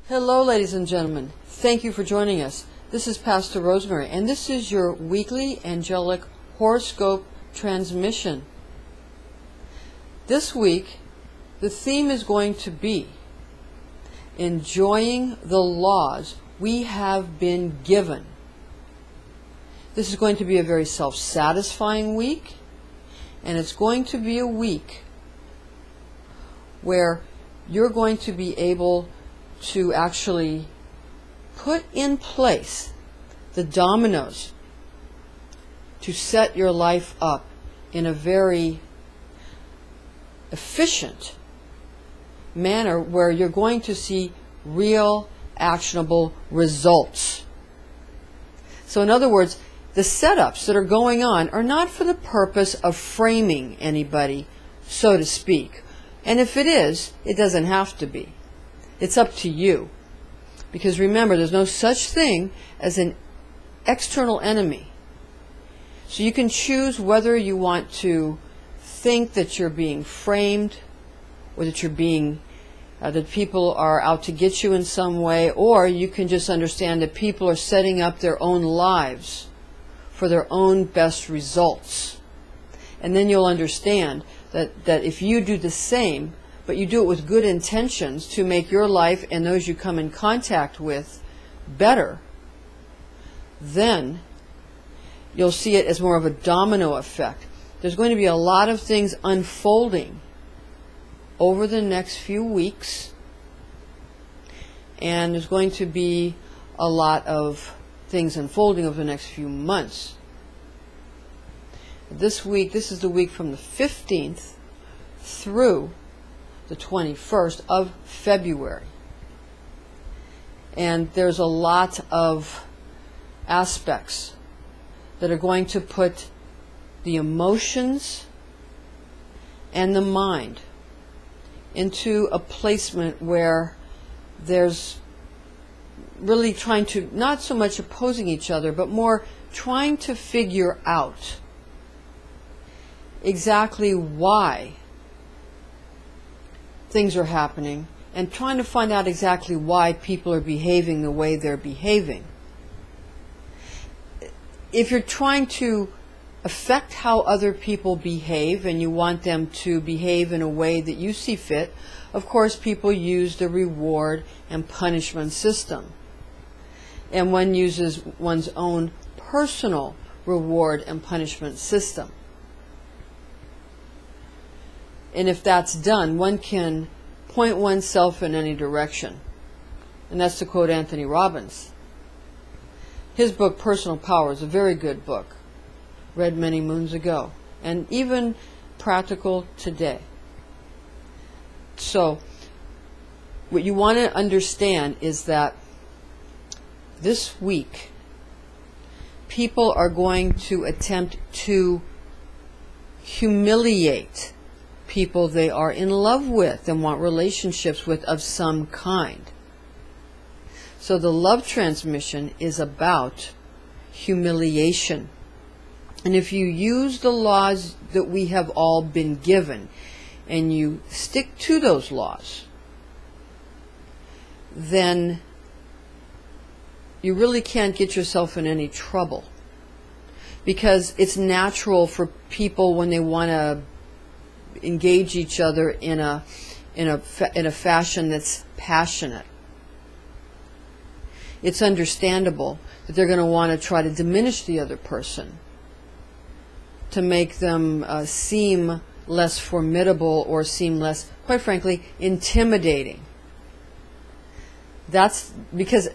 Hello, ladies and gentlemen. Thank you for joining us. This is Pastor Rosemary, and this is your weekly angelic horoscope transmission. This week, the theme is going to be enjoying the laws we have been given. This is going to be a very self-satisfying week, and it's going to be a week where you're going to be able to actually put in place the dominoes to set your life up in a very efficient manner where you're going to see real actionable results. So in other words, the setups that are going on are not for the purpose of framing anybody, so to speak. And if it is, it doesn't have to be. It's up to you. Because remember, there's no such thing as an external enemy. So you can choose whether you want to think that you're being framed, or that you're being, that people are out to get you in some way, or you can just understand that people are setting up their own lives for their own best results. And then you'll understand that if you do the same, but you do it with good intentions to make your life and those you come in contact with better, then you'll see it as more of a domino effect. There's going to be a lot of things unfolding over the next few weeks, and there's going to be a lot of things unfolding over the next few months. This week, this is the week from the 15th through the 21st of February. And there's a lot of aspects that are going to put the emotions and the mind into a placement where there's really trying to, not so much opposing each other, but more trying to figure out exactly why things are happening, and trying to find out exactly why people are behaving the way they're behaving. If you're trying to affect how other people behave and you want them to behave in a way that you see fit, of course people use the reward and punishment system. And one uses one's own personal reward and punishment system. And if that's done, one can point oneself in any direction. And that's to quote Anthony Robbins. His book, Personal Power, is a very good book. Read many moons ago. And even practical today. So, what you want to understand is that this week, people are going to attempt to humiliate people they are in love with and want relationships with of some kind. So the love transmission is about humiliation. And if you use the laws that we have all been given and you stick to those laws, then you really can't get yourself in any trouble. Because it's natural for people when they want to engage each other in a fashion that's passionate. It's understandable that they're going to want to try to diminish the other person, to make them seem less formidable or seem less, quite frankly, intimidating. That's because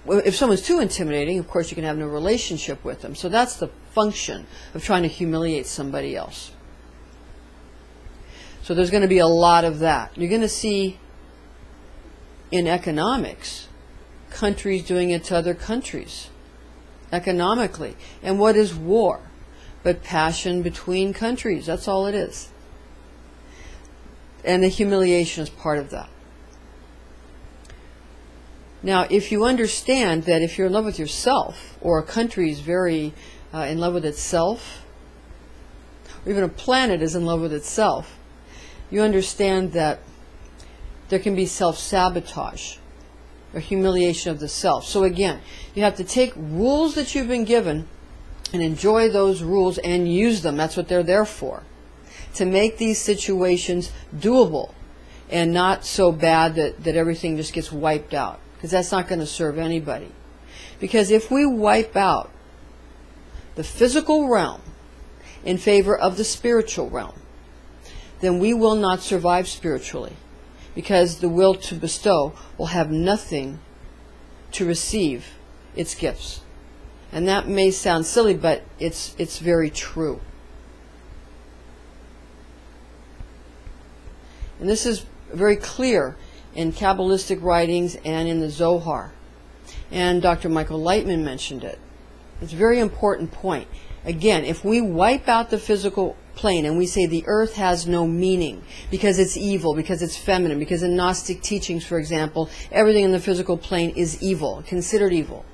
if someone's too intimidating, of course you can have no relationship with them. So that's the function of trying to humiliate somebody else. So there's going to be a lot of that. You're going to see in economics, countries doing it to other countries, economically. And what is war? But passion between countries. That's all it is. And the humiliation is part of that. Now, if you understand that if you're in love with yourself, or a country is very in love with itself, or even a planet is in love with itself, you understand that there can be self-sabotage or humiliation of the self. So again, you have to take rules that you've been given and enjoy those rules and use them. That's what they're there for. To make these situations doable and not so bad that everything just gets wiped out. Because that's not going to serve anybody. Because if we wipe out the physical realm in favor of the spiritual realm, then we will not survive spiritually. Because the will to bestow will have nothing to receive its gifts. And that may sound silly, but it's very true. And this is very clear in Kabbalistic writings and in the Zohar. And Dr. Michael Lightman mentioned it. It's a very important point. Again, if we wipe out the physical plane and we say the earth has no meaning because it's evil, because it's feminine, because in Gnostic teachings, for example, everything in the physical plane is evil, considered evil,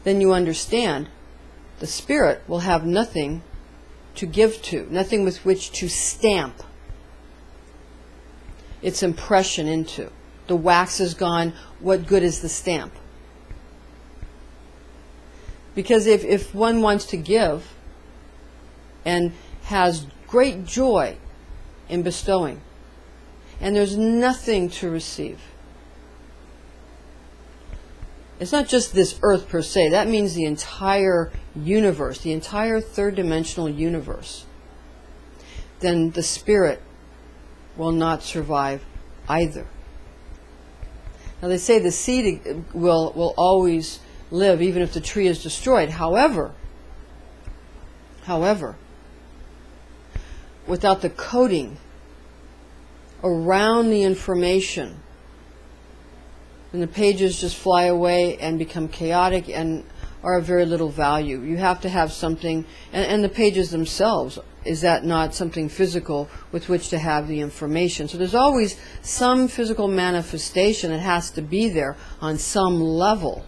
then you understand the spirit will have nothing to give to, nothing with which to stamp its impression into. The wax is gone, what good is the stamp? Because if one wants to give and has great joy in bestowing, and there's nothing to receive, it's not just this earth per se, that means the entire universe, the entire third-dimensional universe, then the spirit will not survive either. Now they say the seed will always live even if the tree is destroyed. However, without the coating around the information, and the pages just fly away and become chaotic and are of very little value. You have to have something, and the pages themselves, is that not something physical with which to have the information? So there's always some physical manifestation that has to be there on some level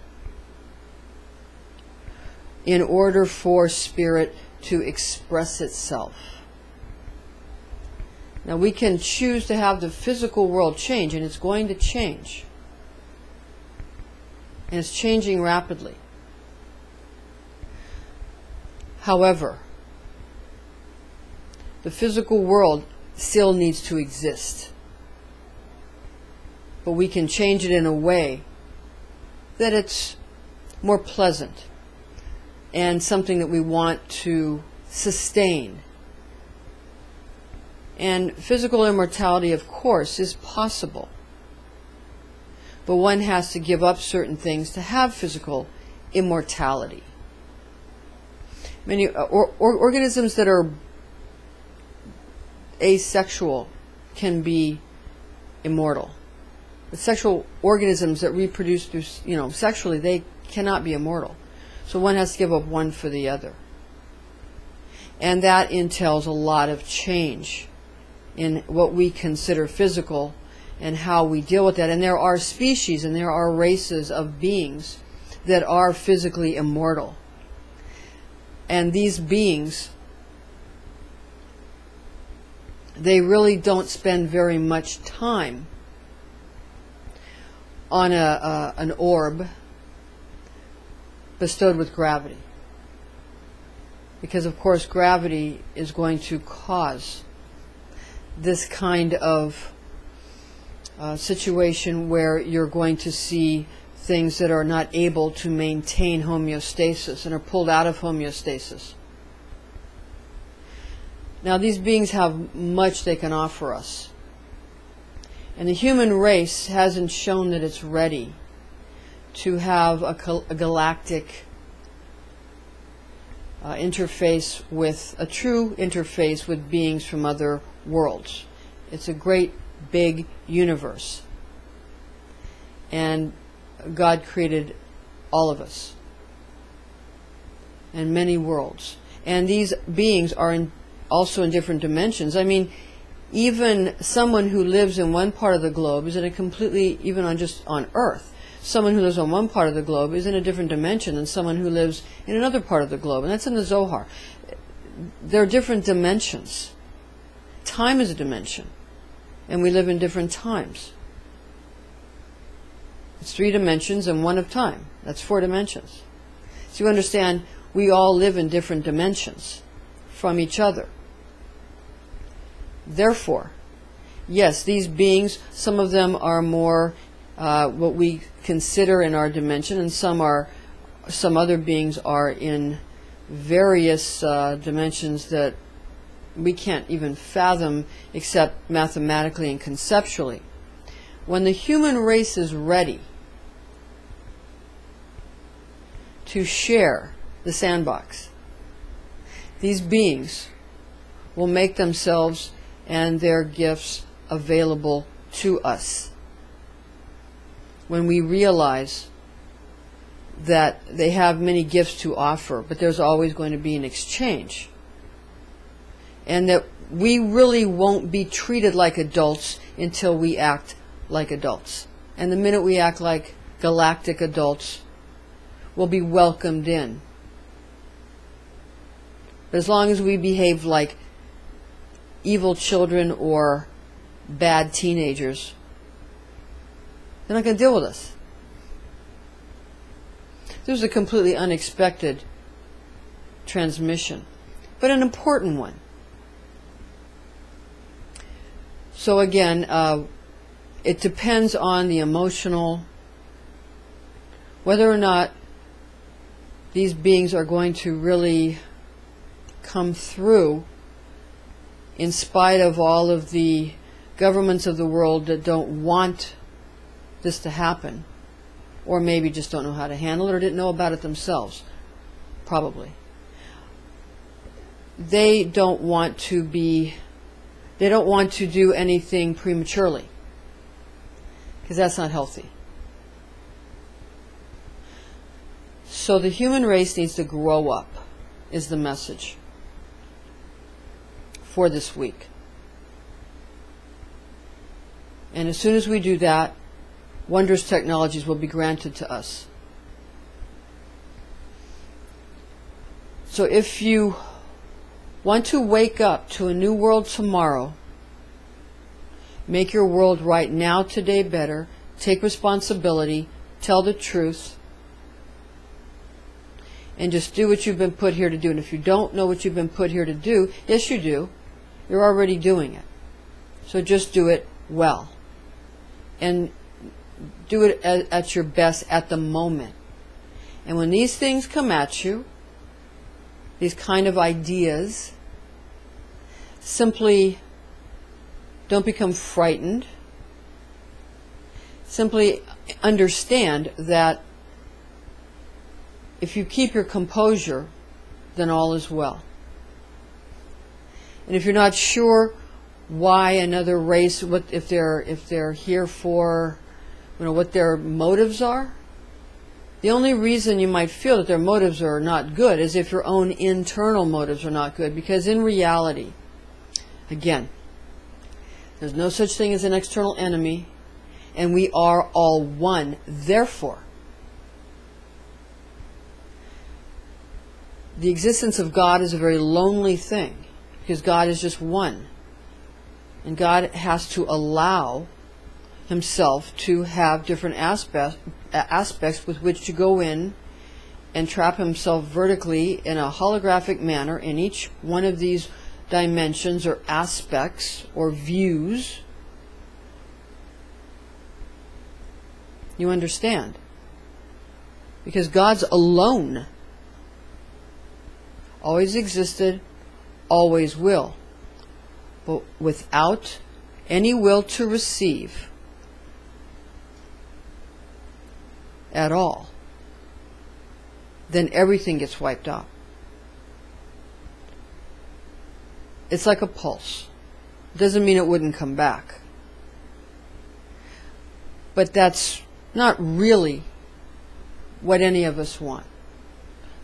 in order for spirit to express itself. Now we can choose to have the physical world change, and it's going to change. And it's changing rapidly. However, the physical world still needs to exist. But we can change it in a way that it's more pleasant and something that we want to sustain. And physical immortality, of course, is possible. But one has to give up certain things to have physical immortality. Many organisms that are asexual can be immortal. But sexual organisms that reproduce through, sexually, they cannot be immortal. So one has to give up one for the other. And that entails a lot of change in what we consider physical and how we deal with that. And there are species and there are races of beings that are physically immortal. And these beings, they really don't spend very much time on an orb bestowed with gravity. Because, of course, gravity is going to cause this kind of situation where you're going to see things that are not able to maintain homeostasis and are pulled out of homeostasis. Now, these beings have much they can offer us. And the human race hasn't shown that it's ready to have a galactic interface with, a true interface with beings from other worlds. It's a great big universe. And God created all of us. And many worlds. And these beings are also in different dimensions. I mean, even someone who lives in one part of the globe is in a completely, even on Earth, someone who lives on one part of the globe is in a different dimension than someone who lives in another part of the globe. And that's in the Zohar. There are different dimensions. Time is a dimension. And we live in different times. It's 3 dimensions and 1 of time. That's 4 dimensions. So you understand, we all live in different dimensions from each other. Therefore, yes, these beings, some of them are more what we consider in our dimension, and some other beings are in various dimensions that we can't even fathom except mathematically and conceptually. When the human race is ready to share the sandbox, these beings will make themselves and their gifts available to us. When we realize that they have many gifts to offer, but there's always going to be an exchange, and that we really won't be treated like adults until we act like adults. And the minute we act like galactic adults, we'll be welcomed in. But as long as we behave like evil children or bad teenagers, they're not going to deal with us. This was a completely unexpected transmission, but an important one. So again, it depends on the emotional, whether or not these beings are going to really come through in spite of all of the governments of the world that don't want this to happen, or maybe just don't know how to handle it or didn't know about it themselves. Probably. They don't want to do anything prematurely, because that's not healthy. So the human race needs to grow up, is the message for this week. And as soon as we do that, wondrous technologies will be granted to us. So if you want to wake up to a new world tomorrow, make your world right now, today better, take responsibility, tell the truth, and just do what you've been put here to do. And if you don't know what you've been put here to do, yes you do, you're already doing it. So just do it well. And do it at your best at the moment. And when these things come at you, these kind of ideas, simply don't become frightened. Simply understand that if you keep your composure, then all is well. And if you're not sure why another race, if they're here for, what their motives are, the only reason you might feel that their motives are not good is if your own internal motives are not good. Because in reality, again, there's no such thing as an external enemy, and we are all one. Therefore, the existence of God is a very lonely thing, because God is just one. And God has to allow himself to have different aspects with which to go in and trap himself vertically in a holographic manner in each one of these dimensions or aspects or views. You understand? Because God's alone. Always existed, always will. But without any will to receive at all, then everything gets wiped out. It's like a pulse. Doesn't mean it wouldn't come back. But that's not really what any of us want.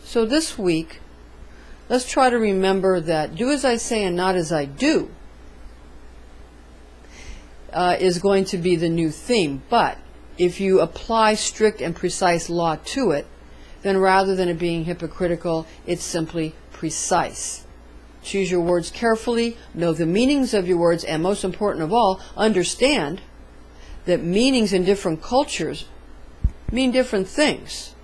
So this week, let's try to remember that do as I say and not as I do is going to be the new theme. But if you apply strict and precise law to it, then rather than it being hypocritical, it's simply precise. Choose your words carefully, know the meanings of your words, and most important of all, understand that meanings in different cultures mean different things.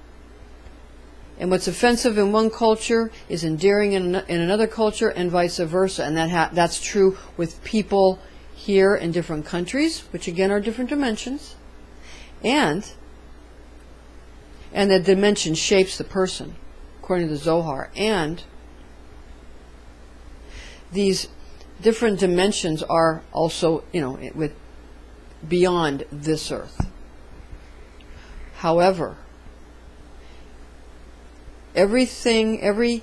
And what's offensive in one culture is endearing in another culture, and vice versa. And that's true with people here in different countries, which again are different dimensions. And the dimension shapes the person, according to the Zohar. And these different dimensions are also, with beyond this earth. However, everything, every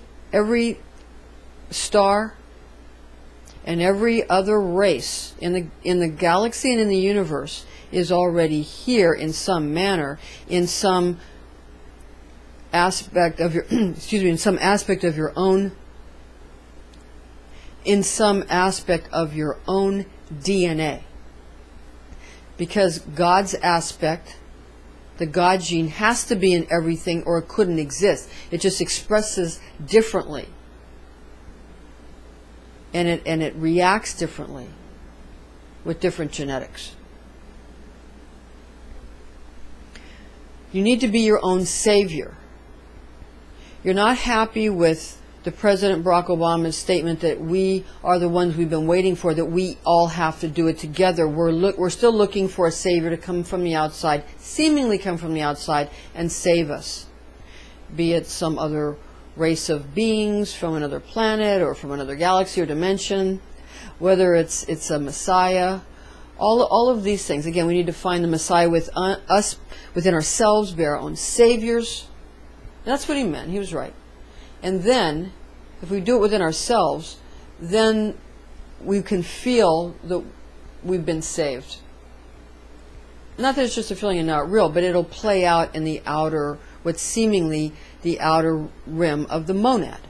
star and every other race in the galaxy and in the universe is already here in some manner, in some aspect of your in some aspect of your own DNA. Because God's aspect, the God gene, has to be in everything or it couldn't exist. It just expresses differently. And it reacts differently with different genetics. You need to be your own savior. You're not happy with the President Barack Obama's statement that we are the ones we've been waiting for, that we all have to do it together. We're still looking for a savior to come from the outside, seemingly come from the outside, and save us. Be it some other race of beings from another planet or from another galaxy or dimension, whether it's a Messiah, all of these things. Again, we need to find the Messiah within ourselves, be our own saviors. That's what he meant. He was right. And then, if we do it within ourselves, then we can feel that we've been saved. Not that it's just a feeling and not real, but it'll play out in the outer, what's seemingly the outer rim of the monad.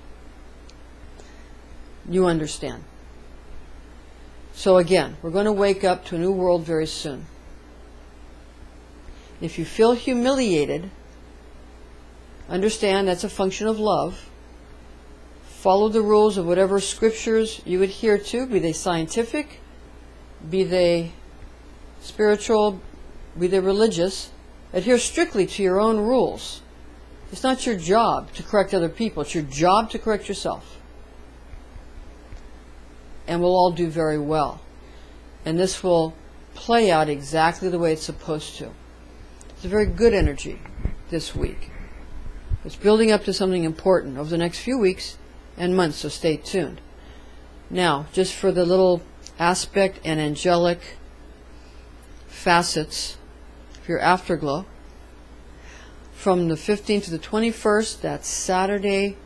You understand. So again, we're going to wake up to a new world very soon. If you feel humiliated, understand that's a function of love. Follow the rules of whatever scriptures you adhere to, be they scientific, be they spiritual, be they religious. Adhere strictly to your own rules. It's not your job to correct other people. It's your job to correct yourself. And we'll all do very well. And this will play out exactly the way it's supposed to. It's a very good energy this week. It's building up to something important over the next few weeks and months, so stay tuned. Now, just for the little aspect and angelic facets of your afterglow, from the 15th to the 21st, that's Saturday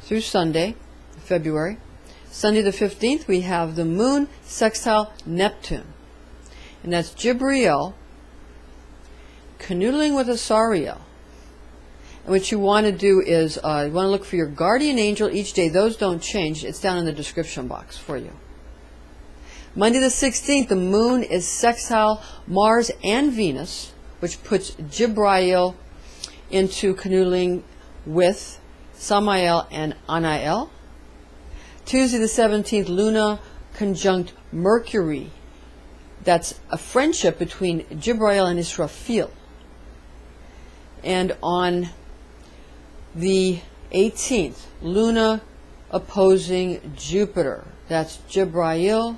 through Sunday, February. Sunday the 15th, we have the moon sextile Neptune. And that's Jibrail canoodling with Azrael. And what you want to do is, you want to look for your guardian angel each day. Those don't change. It's down in the description box for you. Monday the 16th, the moon is sextile Mars and Venus, which puts Jibrail into canoodling with Samael and Anael. Tuesday the 17th, Luna conjunct Mercury. That's a friendship between Jibrail and Israfil. And on the 18th, Luna opposing Jupiter. That's Jibrail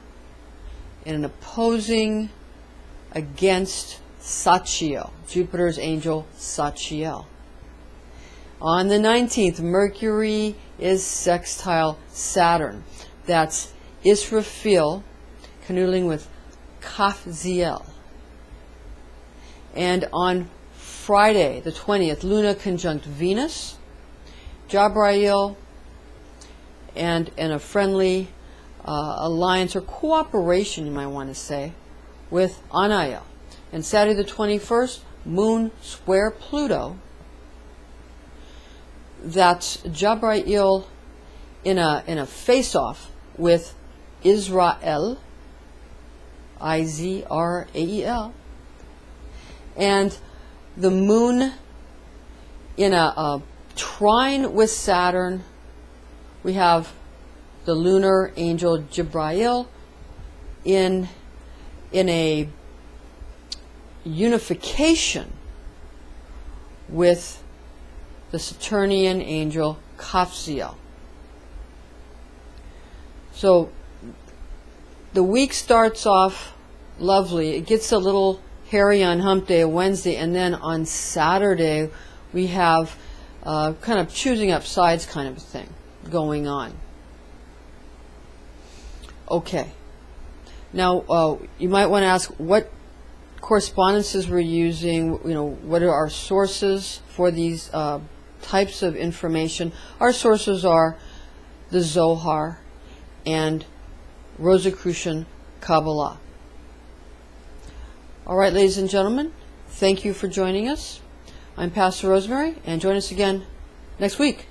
in an opposing against Sachiel, Jupiter's angel Sachiel. On the 19th, Mercury is sextile Saturn. That's Israfil canoodling with Kafziel. And on Friday, the 20th, Luna conjunct Venus, Jibrail, and in a friendly alliance or cooperation, you might want to say, with Anael. And Saturday the 21st, Moon square Pluto. That's Jibrail in a face-off with Izrael, Izrael, and the moon in a trine with Saturn. We have the lunar angel Jibrail in a unification with the Saturnian angel Kafziel. So the week starts off lovely. It gets a little hairy on hump day, Wednesday, and then on Saturday we have kind of choosing up sides kind of a thing going on. Okay. Now, you might want to ask what correspondences we're using, what are our sources for these types of information. Our sources are the Zohar and Rosicrucian Kabbalah. All right, ladies and gentlemen, thank you for joining us. I'm Pastor Rosemary, and join us again next week.